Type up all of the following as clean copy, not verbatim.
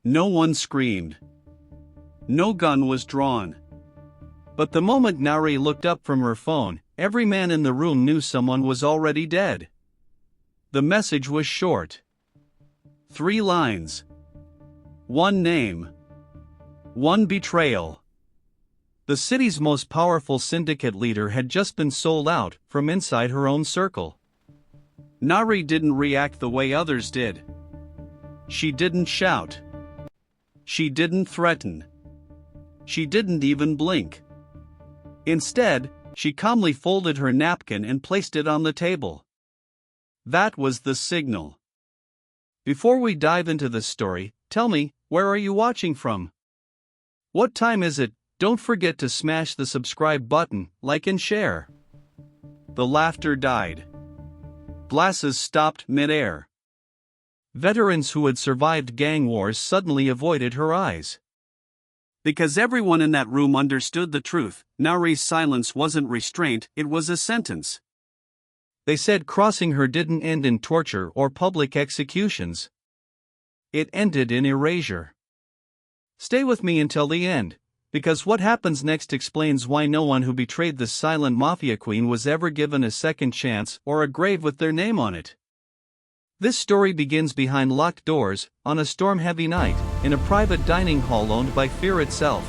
No one screamed. No gun was drawn. But the moment Nari looked up from her phone, every man in the room knew someone was already dead. The message was short. 3 lines. 1 name. 1 betrayal. The city's most powerful syndicate leader had just been sold out from inside her own circle. Nari didn't react the way others did. She didn't shout. She didn't threaten. She didn't even blink. Instead, she calmly folded her napkin and placed it on the table. That was the signal. Before we dive into this story, tell me, where are you watching from? What time is it? Don't forget to smash the subscribe button, like and share. The laughter died. Glasses stopped mid-air. Veterans who had survived gang wars suddenly avoided her eyes. Because everyone in that room understood the truth, Nari's silence wasn't restraint, it was a sentence. They said crossing her didn't end in torture or public executions. It ended in erasure. Stay with me until the end, because what happens next explains why no one who betrayed the silent Mafia queen was ever given a second chance or a grave with their name on it. This story begins behind locked doors, on a storm-heavy night, in a private dining hall owned by fear itself.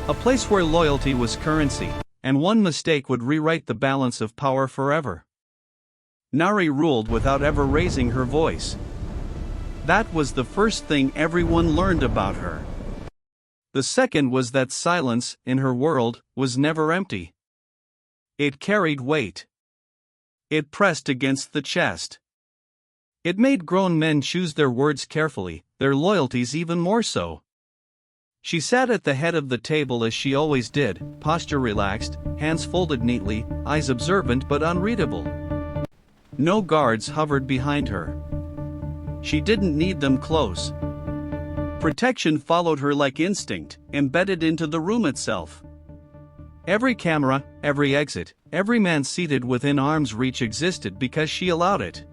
A place where loyalty was currency, and one mistake would rewrite the balance of power forever. Nari ruled without ever raising her voice. That was the first thing everyone learned about her. The second was that silence, in her world, was never empty. It carried weight. It pressed against the chest. It made grown men choose their words carefully, their loyalties even more so. She sat at the head of the table as she always did, posture relaxed, hands folded neatly, eyes observant but unreadable. No guards hovered behind her. She didn't need them close. Protection followed her like instinct, embedded into the room itself. Every camera, every exit, every man seated within arm's reach existed because she allowed it.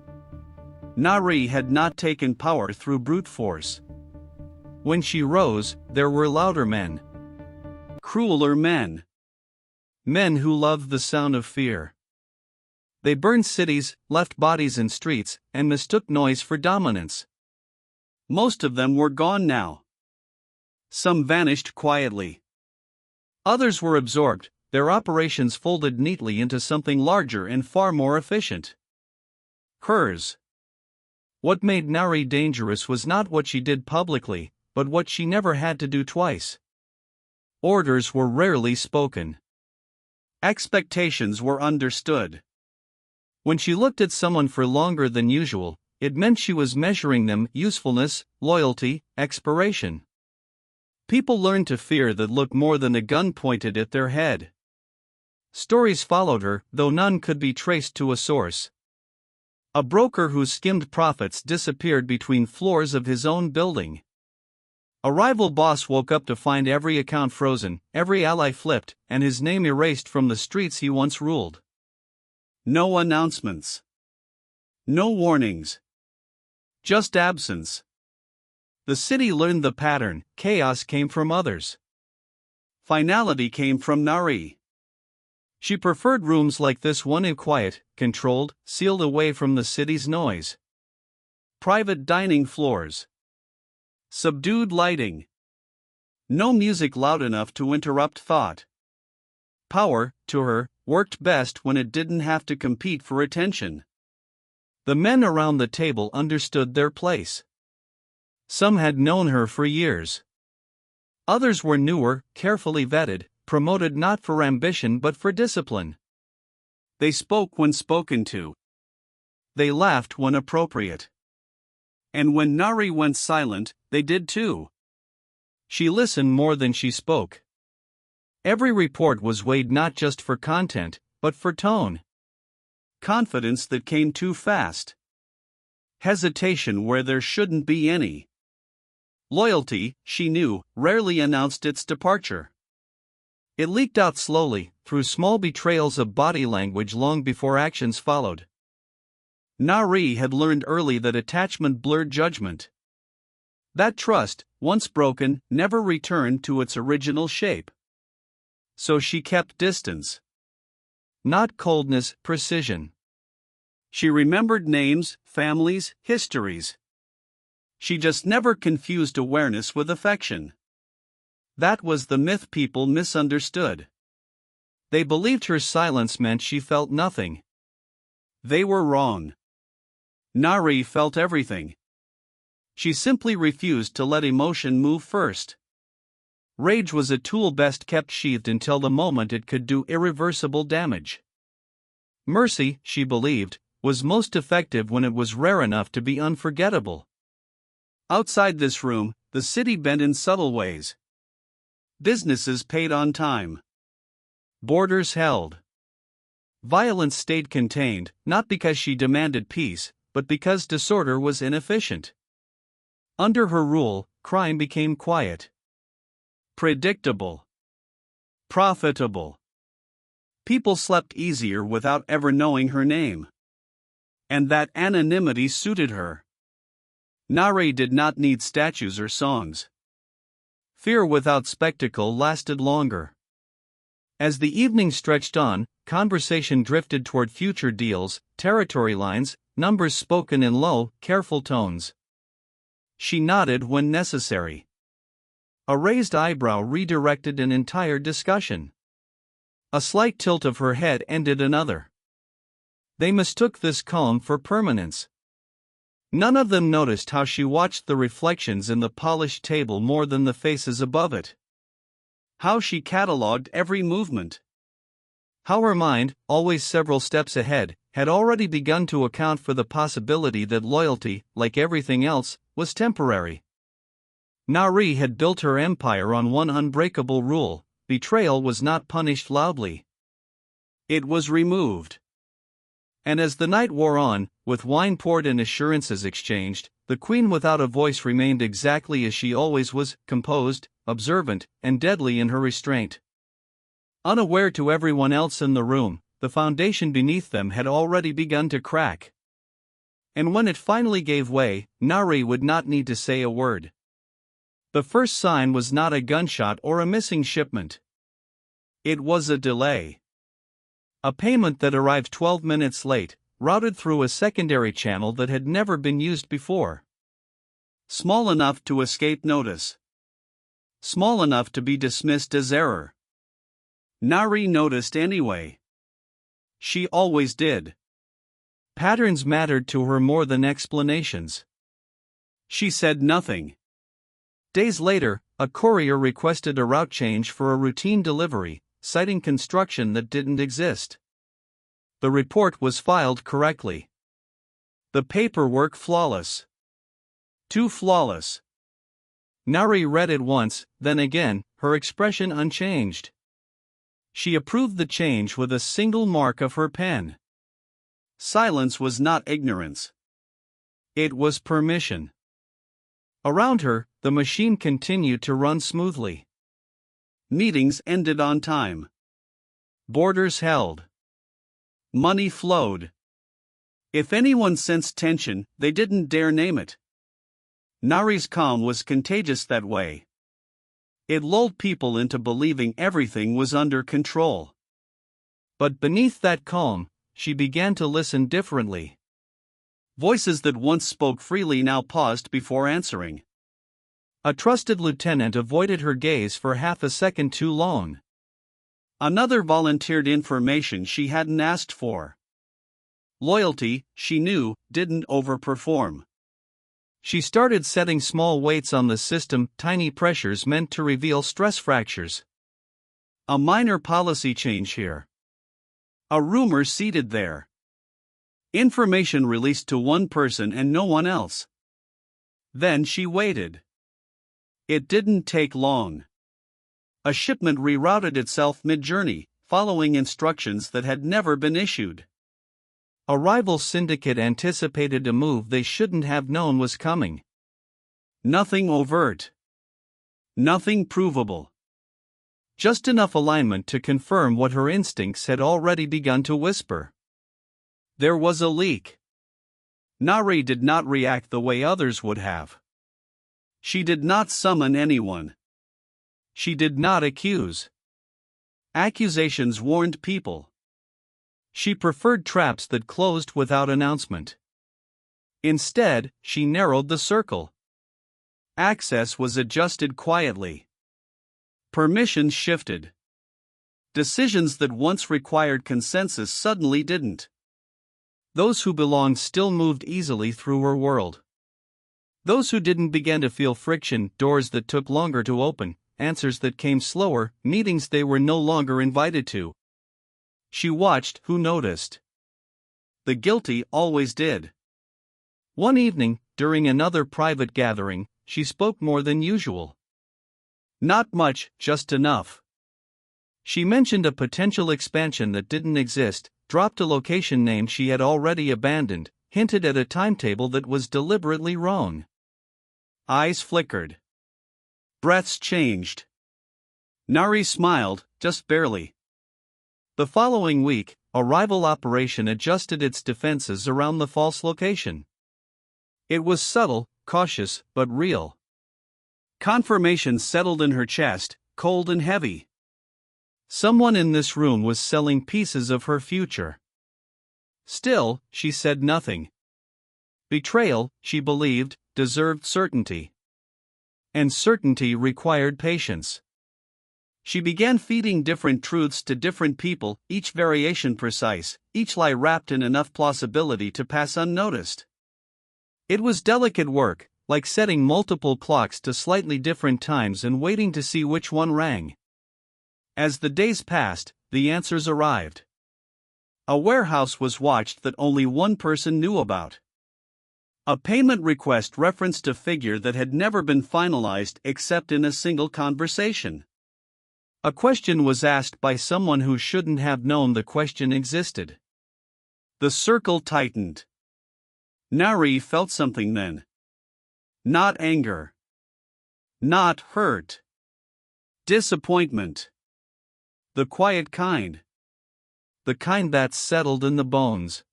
Nari had not taken power through brute force. When she rose, there were louder men. Crueler men. Men who loved the sound of fear. They burned cities, left bodies in streets, and mistook noise for dominance. Most of them were gone now. Some vanished quietly. Others were absorbed, their operations folded neatly into something larger and far more efficient. Hers. What made Nari dangerous was not what she did publicly, but what she never had to do twice. Orders were rarely spoken. Expectations were understood. When she looked at someone for longer than usual, it meant she was measuring them: usefulness, loyalty, expiration. People learned to fear that look more than a gun pointed at their head. Stories followed her, though none could be traced to a source. A broker who skimmed profits disappeared between floors of his own building. A rival boss woke up to find every account frozen, every ally flipped, and his name erased from the streets he once ruled. No announcements. No warnings. Just absence. The city learned the pattern: chaos came from others. Finality came from Nari. She preferred rooms like this one, quiet, controlled, sealed away from the city's noise. Private dining floors. Subdued lighting. No music loud enough to interrupt thought. Power, to her, worked best when it didn't have to compete for attention. The men around the table understood their place. Some had known her for years. Others were newer, carefully vetted, promoted not for ambition but for discipline. They spoke when spoken to. They laughed when appropriate. And when Nari went silent, they did too. She listened more than she spoke. Every report was weighed not just for content, but for tone. Confidence that came too fast. Hesitation where there shouldn't be any. Loyalty, she knew, rarely announced its departure. It leaked out slowly, through small betrayals of body language long before actions followed. Nari had learned early that attachment blurred judgment. That trust, once broken, never returned to its original shape. So she kept distance. Not coldness, precision. She remembered names, families, histories. She just never confused awareness with affection. That was the myth people misunderstood. They believed her silence meant she felt nothing. They were wrong. Nari felt everything. She simply refused to let emotion move first. Rage was a tool best kept sheathed until the moment it could do irreversible damage. Mercy, she believed, was most effective when it was rare enough to be unforgettable. Outside this room, the city bent in subtle ways. Businesses paid on time. Borders held. Violence stayed contained, not because she demanded peace, but because disorder was inefficient. Under her rule, crime became quiet. Predictable. Profitable. People slept easier without ever knowing her name. And that anonymity suited her. Nari did not need statues or songs. Fear without spectacle lasted longer. As the evening stretched on, conversation drifted toward future deals, territory lines, numbers spoken in low, careful tones. She nodded when necessary. A raised eyebrow redirected an entire discussion. A slight tilt of her head ended another. They mistook this calm for permanence. None of them noticed how she watched the reflections in the polished table more than the faces above it. How she catalogued every movement. How her mind, always several steps ahead, had already begun to account for the possibility that loyalty, like everything else, was temporary. Nari had built her empire on one unbreakable rule: betrayal was not punished loudly. It was removed. And as the night wore on, with wine poured and assurances exchanged, the queen without a voice remained exactly as she always was, composed, observant, and deadly in her restraint. Unaware to everyone else in the room, the foundation beneath them had already begun to crack. And when it finally gave way, Nari would not need to say a word. The first sign was not a gunshot or a missing shipment. It was a delay. A payment that arrived 12 minutes late, routed through a secondary channel that had never been used before. Small enough to escape notice. Small enough to be dismissed as error. Nari noticed anyway. She always did. Patterns mattered to her more than explanations. She said nothing. Days later, a courier requested a route change for a routine delivery, citing construction that didn't exist. The report was filed correctly. The paperwork flawless. Too flawless. Nari read it once, then again, her expression unchanged. She approved the change with a single mark of her pen. Silence was not ignorance. It was permission. Around her, the machine continued to run smoothly. Meetings ended on time. Borders held. Money flowed. If anyone sensed tension, they didn't dare name it. Nari's calm was contagious that way. It lulled people into believing everything was under control. But beneath that calm, she began to listen differently. Voices that once spoke freely now paused before answering. A trusted lieutenant avoided her gaze for half a second too long. Another volunteered information she hadn't asked for. Loyalty, she knew, didn't overperform. She started setting small weights on the system, tiny pressures meant to reveal stress fractures. A minor policy change here. A rumor seeded there. Information released to one person and no one else. Then she waited. It didn't take long. A shipment rerouted itself mid-journey, following instructions that had never been issued. A rival syndicate anticipated a move they shouldn't have known was coming. Nothing overt. Nothing provable. Just enough alignment to confirm what her instincts had already begun to whisper. There was a leak. Nari did not react the way others would have. She did not summon anyone. She did not accuse. Accusations warned people. She preferred traps that closed without announcement. Instead, she narrowed the circle. Access was adjusted quietly. Permissions shifted. Decisions that once required consensus suddenly didn't. Those who belonged still moved easily through her world. Those who didn't began to feel friction, doors that took longer to open, answers that came slower, meetings they were no longer invited to. She watched who noticed. The guilty always did. One evening, during another private gathering, she spoke more than usual. Not much, just enough. She mentioned a potential expansion that didn't exist, dropped a location name she had already abandoned, hinted at a timetable that was deliberately wrong. Eyes flickered. Breaths changed. Nari smiled, just barely. The following week, a rival operation adjusted its defenses around the false location. It was subtle, cautious, but real. Confirmation settled in her chest, cold and heavy. Someone in this room was selling pieces of her future. Still, she said nothing. Betrayal, she believed, deserved certainty. And certainty required patience. She began feeding different truths to different people, each variation precise, each lie wrapped in enough plausibility to pass unnoticed. It was delicate work, like setting multiple clocks to slightly different times and waiting to see which one rang. As the days passed, the answers arrived. A warehouse was watched that only one person knew about. A payment request referenced a figure that had never been finalized except in a single conversation. A question was asked by someone who shouldn't have known the question existed. The circle tightened. Nari felt something then. Not anger. Not hurt. Disappointment. The quiet kind. The kind that settled in the bones.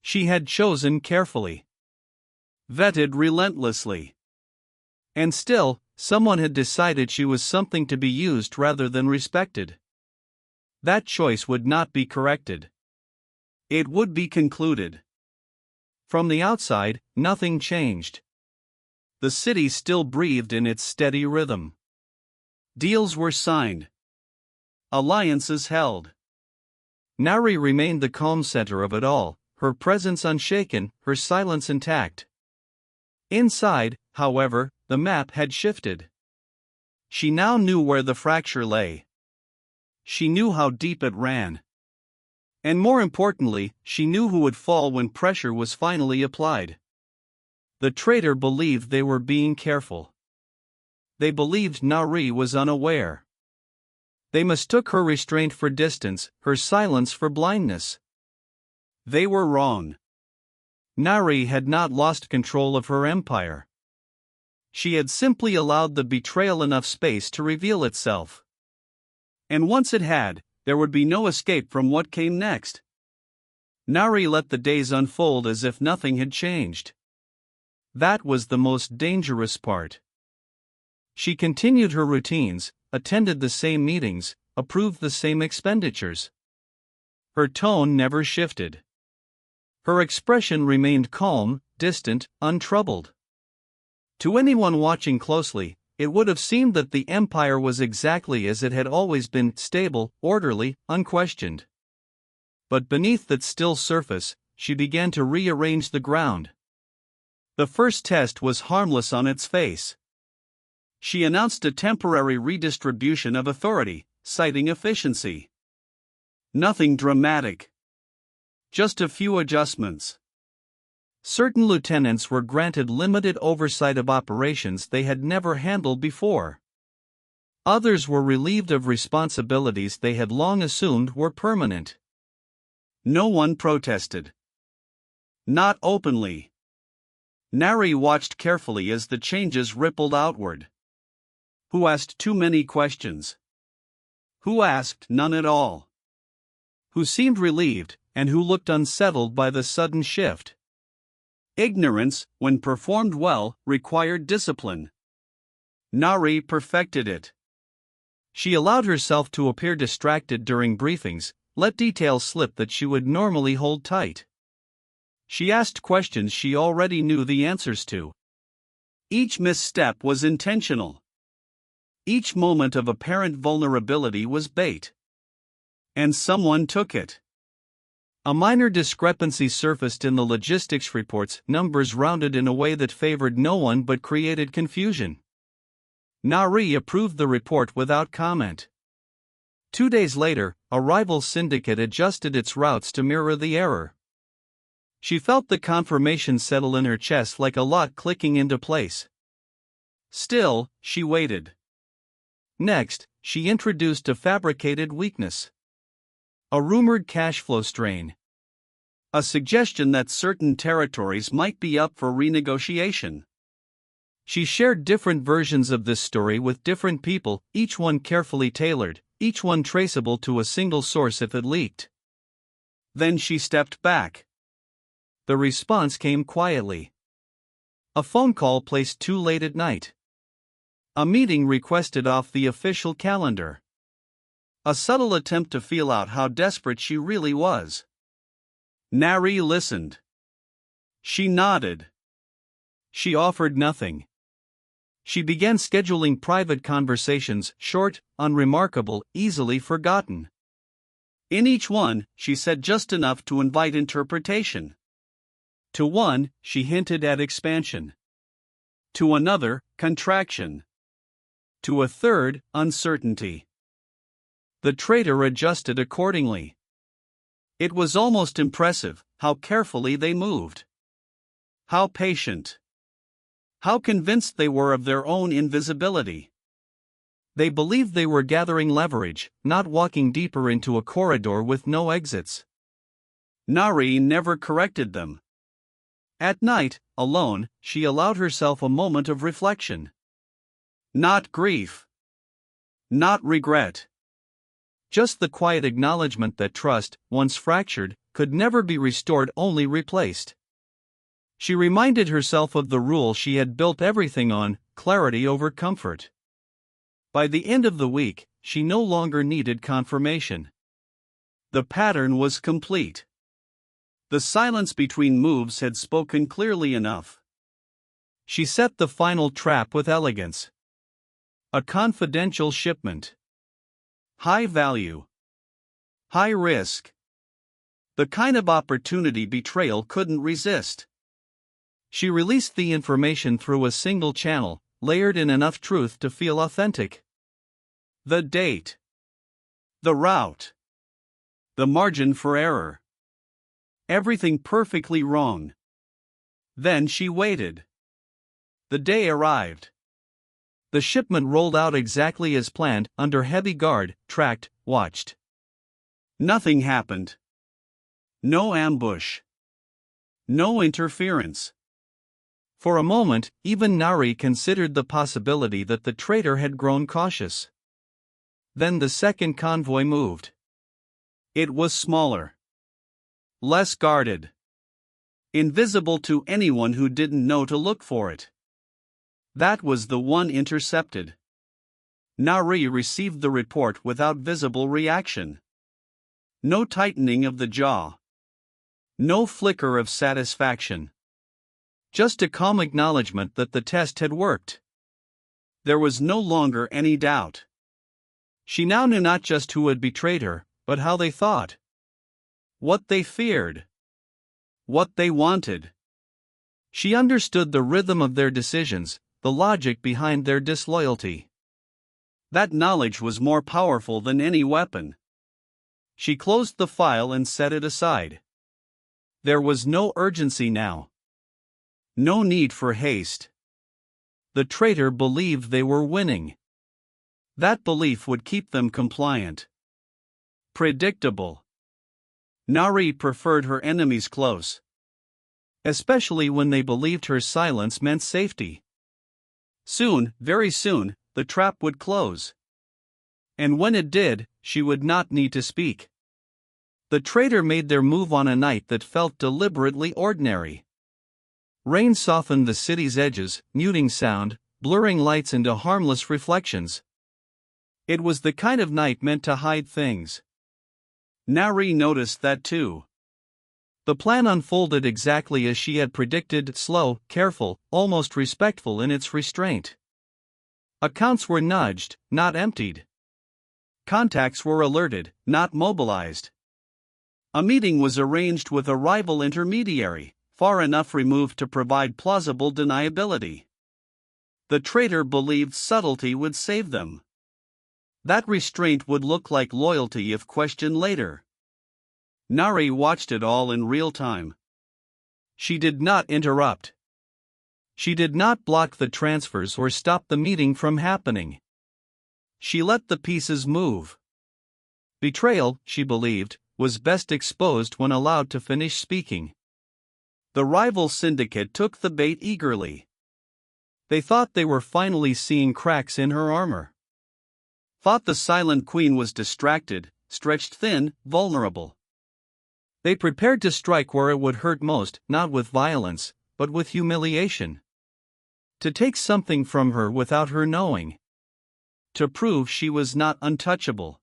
She had chosen carefully. Vetted relentlessly. And still, someone had decided she was something to be used rather than respected. That choice would not be corrected. It would be concluded. From the outside, nothing changed. The city still breathed in its steady rhythm. Deals were signed. Alliances held. Nari remained the calm center of it all, her presence unshaken, her silence intact. Inside, however, the map had shifted. She now knew where the fracture lay. She knew how deep it ran. And more importantly, she knew who would fall when pressure was finally applied. The traitor believed they were being careful. They believed Nari was unaware. They mistook her restraint for distance, her silence for blindness. They were wrong. Nari had not lost control of her empire. She had simply allowed the betrayal enough space to reveal itself. And once it had, there would be no escape from what came next. Nari let the days unfold as if nothing had changed. That was the most dangerous part. She continued her routines, attended the same meetings, approved the same expenditures. Her tone never shifted. Her expression remained calm, distant, untroubled. To anyone watching closely, it would have seemed that the empire was exactly as it had always been, stable, orderly, unquestioned. But beneath that still surface, she began to rearrange the ground. The first test was harmless on its face. She announced a temporary redistribution of authority, citing efficiency. Nothing dramatic. Just a few adjustments. Certain lieutenants were granted limited oversight of operations they had never handled before. Others were relieved of responsibilities they had long assumed were permanent. No one protested. Not openly. Nari watched carefully as the changes rippled outward. Who asked too many questions? Who asked none at all? Who seemed relieved, and who looked unsettled by the sudden shift? Ignorance, when performed well, required discipline. Nari perfected it. She allowed herself to appear distracted during briefings, let details slip that she would normally hold tight. She asked questions she already knew the answers to. Each misstep was intentional. Each moment of apparent vulnerability was bait. And someone took it. A minor discrepancy surfaced in the logistics reports, numbers rounded in a way that favored no one but created confusion. Nari approved the report without comment. 2 days later, a rival syndicate adjusted its routes to mirror the error. She felt the confirmation settle in her chest like a lock clicking into place. Still, she waited. Next, she introduced a fabricated weakness. A rumored cash flow strain. A suggestion that certain territories might be up for renegotiation. She shared different versions of this story with different people, each one carefully tailored, each one traceable to a single source if it leaked. Then she stepped back. The response came quietly. A phone call placed too late at night. A meeting requested off the official calendar. A subtle attempt to feel out how desperate she really was. Nari listened. She nodded. She offered nothing. She began scheduling private conversations, short, unremarkable, easily forgotten. In each one, she said just enough to invite interpretation. To one, she hinted at expansion. To another, contraction. To a third, uncertainty. The traitor adjusted accordingly. It was almost impressive how carefully they moved. How patient. How convinced they were of their own invisibility. They believed they were gathering leverage, not walking deeper into a corridor with no exits. Nari never corrected them. At night, alone, she allowed herself a moment of reflection. Not grief. Not regret. Just the quiet acknowledgement that trust, once fractured, could never be restored, only replaced. She reminded herself of the rule she had built everything on: clarity over comfort. By the end of the week, she no longer needed confirmation. The pattern was complete. The silence between moves had spoken clearly enough. She set the final trap with elegance. A confidential shipment. High value. High risk. The kind of opportunity betrayal couldn't resist. She released the information through a single channel, layered in enough truth to feel authentic. The date. The route. The margin for error. Everything perfectly wrong. Then she waited. The day arrived. The shipment rolled out exactly as planned, under heavy guard, tracked, watched. Nothing happened. No ambush. No interference. For a moment, even Nari considered the possibility that the traitor had grown cautious. Then the second convoy moved. It was smaller. Less guarded. Invisible to anyone who didn't know to look for it. That was the one intercepted. Nari received the report without visible reaction. No tightening of the jaw. No flicker of satisfaction. Just a calm acknowledgement that the test had worked. There was no longer any doubt. She now knew not just who had betrayed her, but how they thought. What they feared. What they wanted. She understood the rhythm of their decisions, the logic behind their disloyalty. That knowledge was more powerful than any weapon. She closed the file and set it aside. There was no urgency now. No need for haste. The traitor believed they were winning. That belief would keep them compliant. Predictable. Nari preferred her enemies close. Especially when they believed her silence meant safety. Soon, very soon, the trap would close. And when it did, she would not need to speak. The traitor made their move on a night that felt deliberately ordinary. Rain softened the city's edges, muting sound, blurring lights into harmless reflections. It was the kind of night meant to hide things. Nari noticed that too. The plan unfolded exactly as she had predicted, slow, careful, almost respectful in its restraint. Accounts were nudged, not emptied. Contacts were alerted, not mobilized. A meeting was arranged with a rival intermediary, far enough removed to provide plausible deniability. The traitor believed subtlety would save them. That restraint would look like loyalty if questioned later. Nari watched it all in real time. She did not interrupt. She did not block the transfers or stop the meeting from happening. She let the pieces move. Betrayal, she believed, was best exposed when allowed to finish speaking. The rival syndicate took the bait eagerly. They thought they were finally seeing cracks in her armor. Thought the silent queen was distracted, stretched thin, vulnerable. They prepared to strike where it would hurt most, not with violence, but with humiliation. To take something from her without her knowing. To prove she was not untouchable.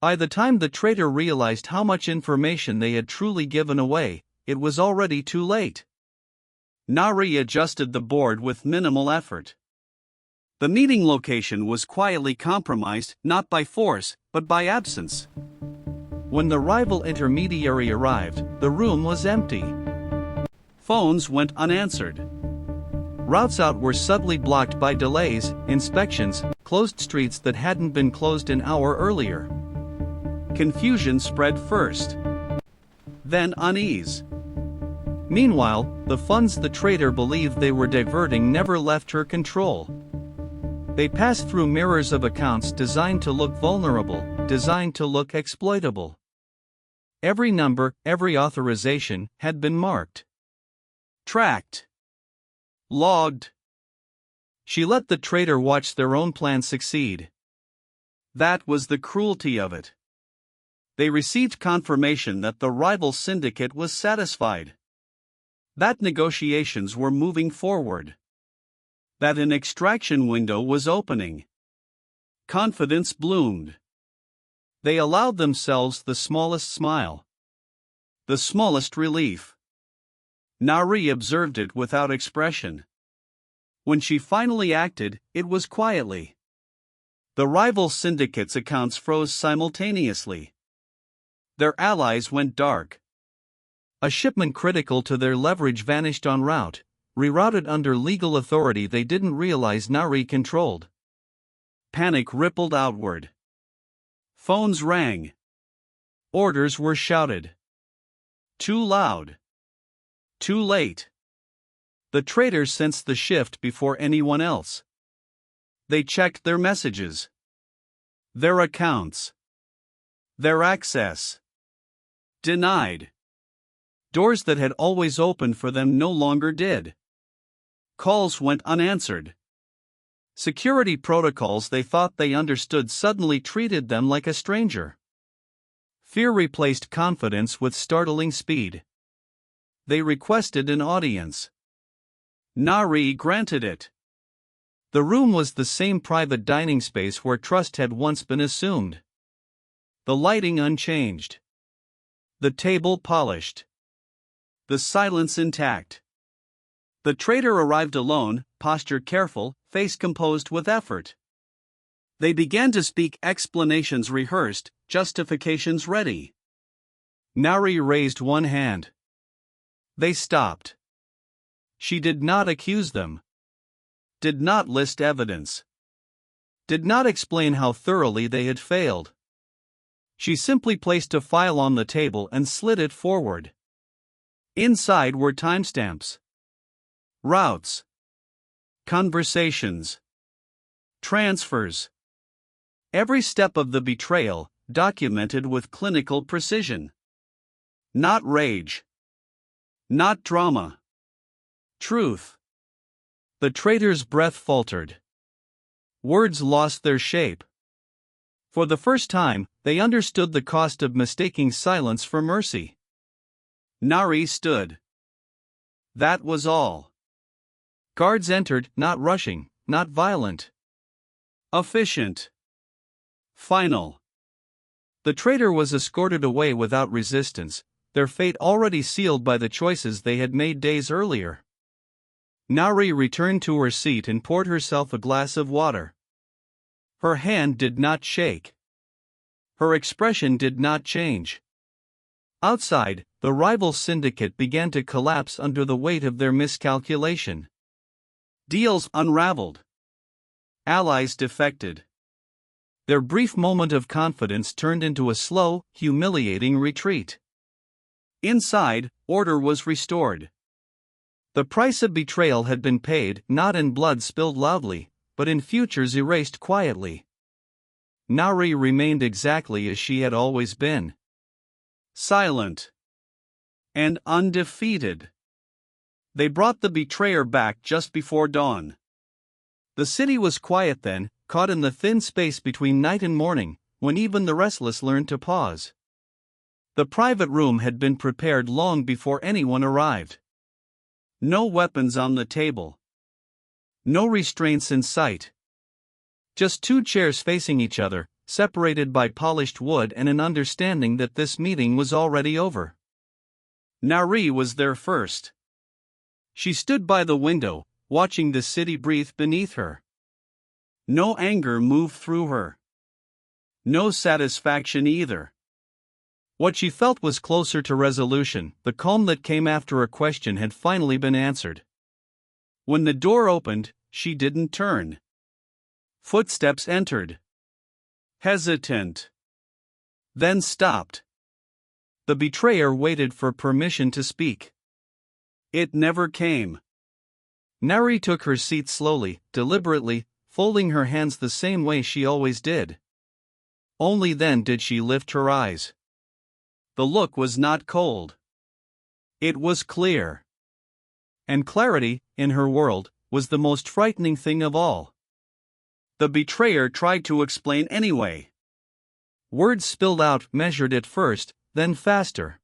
By the time the traitor realized how much information they had truly given away, it was already too late. Nari adjusted the board with minimal effort. The meeting location was quietly compromised, not by force, but by absence. When the rival intermediary arrived, the room was empty. Phones went unanswered. Routes out were subtly blocked by delays, inspections, closed streets that hadn't been closed an hour earlier. Confusion spread first. Then unease. Meanwhile, the funds the traitor believed they were diverting never left her control. They passed through mirrors of accounts designed to look vulnerable, designed to look exploitable. Every number, every authorization, had been marked. Tracked. Logged. She let the traitor watch their own plan succeed. That was the cruelty of it. They received confirmation that the rival syndicate was satisfied. That negotiations were moving forward. That an extraction window was opening. Confidence bloomed. They allowed themselves the smallest smile. The smallest relief. Nari observed it without expression. When she finally acted, it was quietly. The rival syndicate's accounts froze simultaneously. Their allies went dark. A shipment critical to their leverage vanished en route, rerouted under legal authority they didn't realize Nari controlled. Panic rippled outward. Phones rang. Orders were shouted. Too loud. Too late. The traitors sensed the shift before anyone else. They checked their messages. Their accounts. Their access. Denied. Doors that had always opened for them no longer did. Calls went unanswered. Security protocols they thought they understood suddenly treated them like a stranger. Fear replaced confidence with startling speed. They requested an audience. Nari granted it. The room was the same private dining space where trust had once been assumed. The lighting unchanged. The table polished. The silence intact. The traitor arrived alone, posture careful, face composed with effort. They began to speak, explanations rehearsed, justifications ready. Nari raised one hand. They stopped. She did not accuse them. Did not list evidence. Did not explain how thoroughly they had failed. She simply placed a file on the table and slid it forward. Inside were timestamps. Routes. Conversations. Transfers. Every step of the betrayal, documented with clinical precision. Not rage. Not drama. Truth. The traitor's breath faltered. Words lost their shape. For the first time, they understood the cost of mistaking silence for mercy. Nari stood. That was all. Guards entered, not rushing, not violent. Efficient. Final. The traitor was escorted away without resistance, their fate already sealed by the choices they had made days earlier. Nari returned to her seat and poured herself a glass of water. Her hand did not shake. Her expression did not change. Outside, the rival syndicate began to collapse under the weight of their miscalculation. Deals unraveled. Allies defected. Their brief moment of confidence turned into a slow, humiliating retreat. Inside, order was restored. The price of betrayal had been paid, not in blood spilled loudly, but in futures erased quietly. Nari remained exactly as she had always been. Silent. And undefeated. They brought the betrayer back just before dawn. The city was quiet then, caught in the thin space between night and morning, when even the restless learned to pause. The private room had been prepared long before anyone arrived. No weapons on the table. No restraints in sight. Just two chairs facing each other, separated by polished wood and an understanding that this meeting was already over. Nari was there first. She stood by the window, watching the city breathe beneath her. No anger moved through her. No satisfaction either. What she felt was closer to resolution. The calm that came after a question had finally been answered. When the door opened, she didn't turn. Footsteps entered. Hesitant. Then stopped. The betrayer waited for permission to speak. It never came. Nari took her seat slowly, deliberately, folding her hands the same way she always did. Only then did she lift her eyes. The look was not cold. It was clear. And clarity, in her world, was the most frightening thing of all. The betrayer tried to explain anyway. Words spilled out, measured at first, then faster.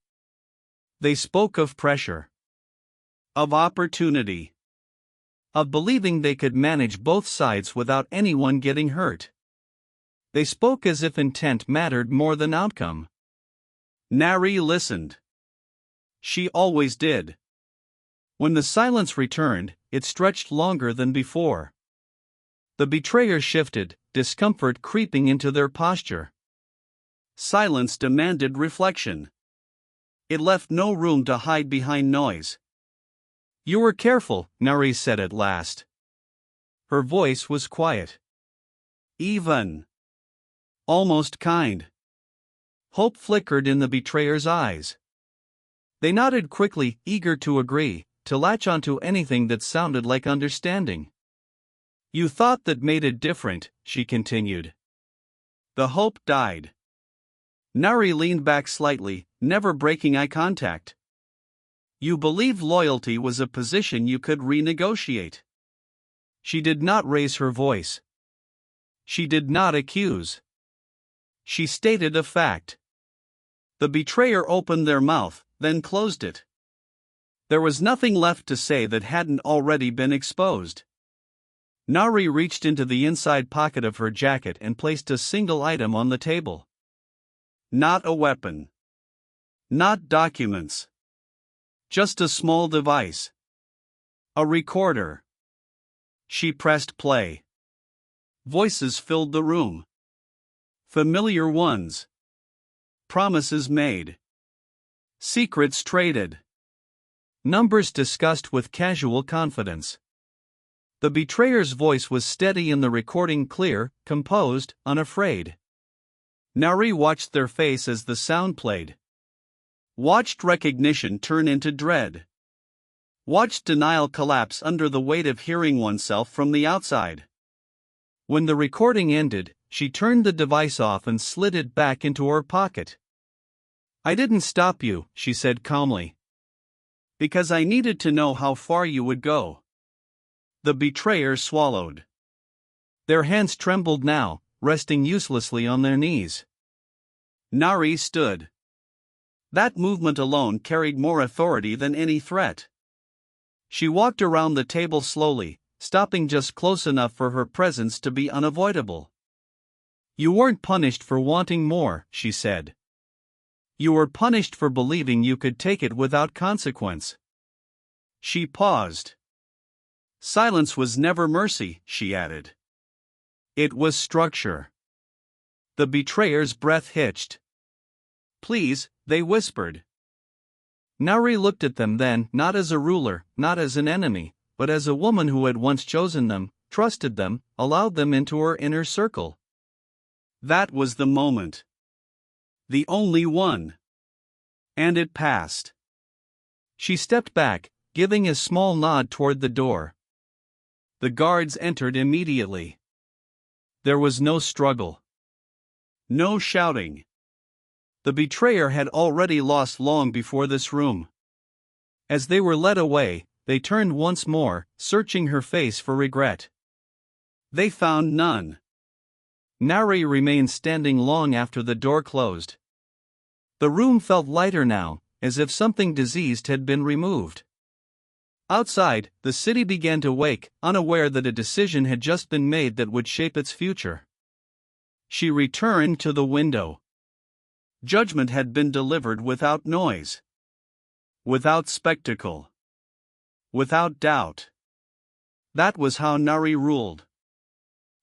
They spoke of pressure. Of opportunity. Of believing they could manage both sides without anyone getting hurt. They spoke as if intent mattered more than outcome. Nari listened. She always did. When the silence returned, it stretched longer than before. The betrayer shifted, discomfort creeping into their posture. Silence demanded reflection. It left no room to hide behind noise. "You were careful," Nari said at last. Her voice was quiet. Even. Almost kind. Hope flickered in the betrayer's eyes. They nodded quickly, eager to agree, to latch onto anything that sounded like understanding. "You thought that made it different," she continued. The hope died. Nari leaned back slightly, never breaking eye contact. "You believed loyalty was a position you could renegotiate." She did not raise her voice. She did not accuse. She stated a fact. The betrayer opened their mouth, then closed it. There was nothing left to say that hadn't already been exposed. Nari reached into the inside pocket of her jacket and placed a single item on the table. Not a weapon. Not documents. Just a small device. A recorder. She pressed play. Voices filled the room. Familiar ones. Promises made. Secrets traded. Numbers discussed with casual confidence. The betrayer's voice was steady in the recording, clear, composed, unafraid. Nari watched their face as the sound played. Watched recognition turn into dread. Watched denial collapse under the weight of hearing oneself from the outside. When the recording ended, she turned the device off and slid it back into her pocket. "I didn't stop you," she said calmly. "Because I needed to know how far you would go." The betrayer swallowed. Their hands trembled now, resting uselessly on their knees. Nari stood. That movement alone carried more authority than any threat. She walked around the table slowly, stopping just close enough for her presence to be unavoidable. "You weren't punished for wanting more," she said. "You were punished for believing you could take it without consequence." She paused. "Silence was never mercy," she added. "It was structure." The betrayer's breath hitched. "Please," they whispered. Nari looked at them then, not as a ruler, not as an enemy, but as a woman who had once chosen them, trusted them, allowed them into her inner circle. That was the moment. The only one. And it passed. She stepped back, giving a small nod toward the door. The guards entered immediately. There was no struggle. No shouting. The betrayer had already lost long before this room. As they were led away, they turned once more, searching her face for regret. They found none. Nari remained standing long after the door closed. The room felt lighter now, as if something diseased had been removed. Outside, the city began to wake, unaware that a decision had just been made that would shape its future. She returned to the window. Judgment had been delivered without noise. Without spectacle. Without doubt. That was how Nari ruled.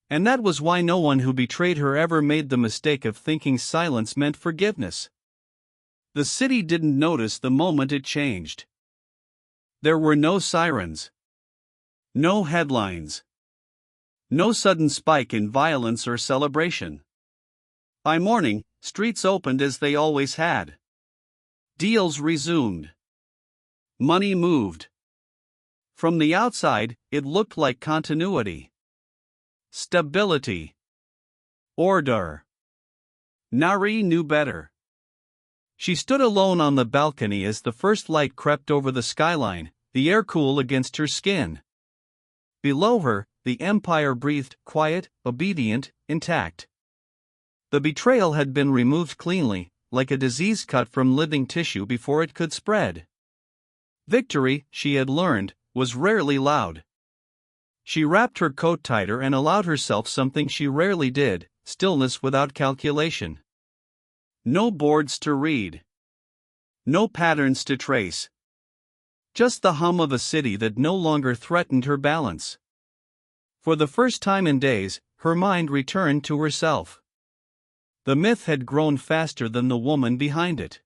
And that was why no one who betrayed her ever made the mistake of thinking silence meant forgiveness. The city didn't notice the moment it changed. There were no sirens. No headlines. No sudden spike in violence or celebration. By morning, streets opened as they always had. Deals resumed. Money moved. From the outside, it looked like continuity. Stability. Order. Nari knew better. She stood alone on the balcony as the first light crept over the skyline, the air cool against her skin. Below her, the empire breathed, quiet, obedient, intact. The betrayal had been removed cleanly, like a disease cut from living tissue before it could spread. Victory, she had learned, was rarely loud. She wrapped her coat tighter and allowed herself something she rarely did, stillness without calculation. No boards to read. No patterns to trace. Just the hum of a city that no longer threatened her balance. For the first time in days, her mind returned to herself. The myth had grown faster than the woman behind it.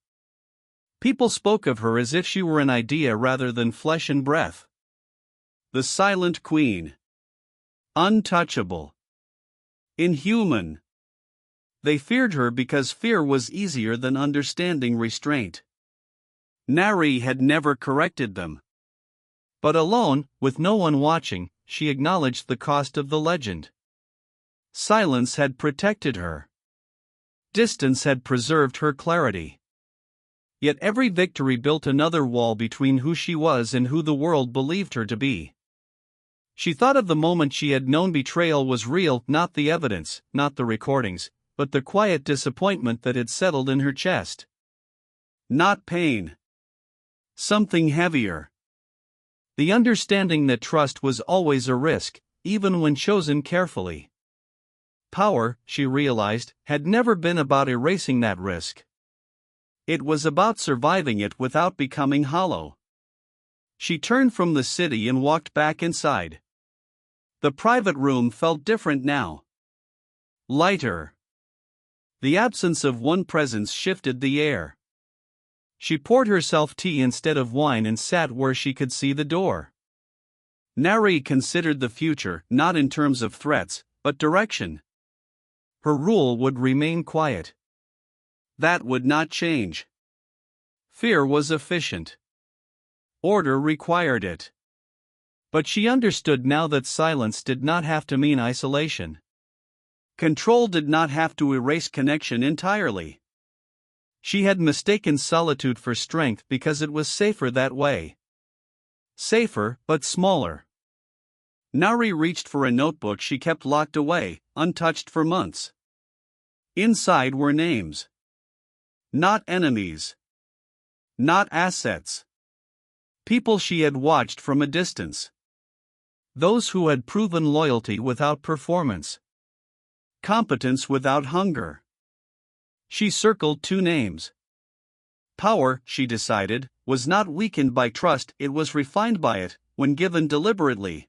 People spoke of her as if she were an idea rather than flesh and breath. The silent queen. Untouchable. Inhuman. They feared her because fear was easier than understanding restraint. Nari had never corrected them. But alone, with no one watching, she acknowledged the cost of the legend. Silence had protected her. Distance had preserved her clarity. Yet every victory built another wall between who she was and who the world believed her to be. She thought of the moment she had known betrayal was real, not the evidence, not the recordings, but the quiet disappointment that had settled in her chest. Not pain. Something heavier. The understanding that trust was always a risk, even when chosen carefully. Power, she realized, had never been about erasing that risk. It was about surviving it without becoming hollow. She turned from the city and walked back inside. The private room felt different now. Lighter. The absence of one presence shifted the air. She poured herself tea instead of wine and sat where she could see the door. Nari considered the future not in terms of threats, but direction. Her rule would remain quiet. That would not change. Fear was efficient. Order required it. But she understood now that silence did not have to mean isolation. Control did not have to erase connection entirely. She had mistaken solitude for strength because it was safer that way. Safer, but smaller. Nari reached for a notebook she kept locked away, untouched for months. Inside were names. Not enemies. Not assets. People she had watched from a distance. Those who had proven loyalty without performance. Competence without hunger. She circled 2 names. Power, she decided, was not weakened by trust, it was refined by it, when given deliberately.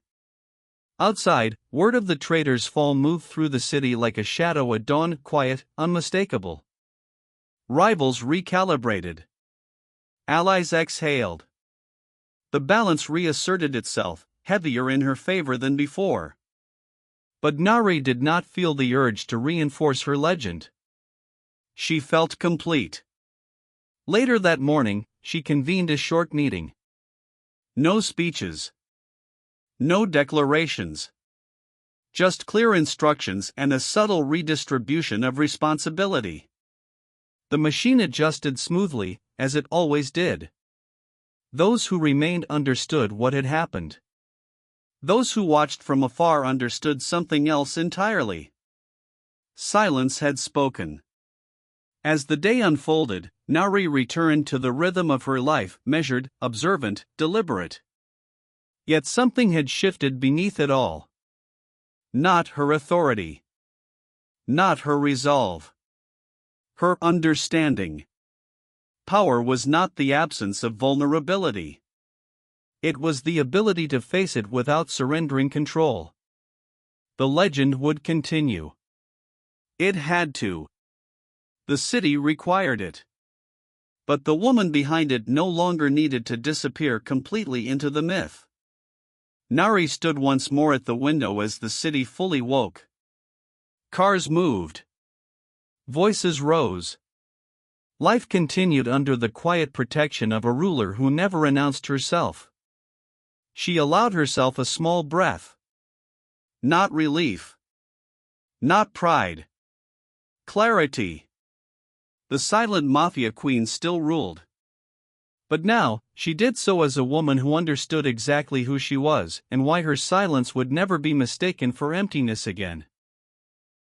Outside, word of the traitor's fall moved through the city like a shadow at dawn, quiet, unmistakable. Rivals recalibrated. Allies exhaled. The balance reasserted itself, heavier in her favor than before. But Nari did not feel the urge to reinforce her legend. She felt complete. Later that morning, she convened a short meeting. No speeches. No declarations. Just clear instructions and a subtle redistribution of responsibility. The machine adjusted smoothly, as it always did. Those who remained understood what had happened. Those who watched from afar understood something else entirely. Silence had spoken. As the day unfolded, Nari returned to the rhythm of her life, measured, observant, deliberate. Yet something had shifted beneath it all. Not her authority. Not her resolve. Her understanding. Power was not the absence of vulnerability. It was the ability to face it without surrendering control. The legend would continue. It had to. The city required it. But the woman behind it no longer needed to disappear completely into the myth. Nari stood once more at the window as the city fully woke. Cars moved. Voices rose. Life continued under the quiet protection of a ruler who never announced herself. She allowed herself a small breath. Not relief. Not pride. Clarity. The silent Mafia queen still ruled. But now, she did so as a woman who understood exactly who she was and why her silence would never be mistaken for emptiness again.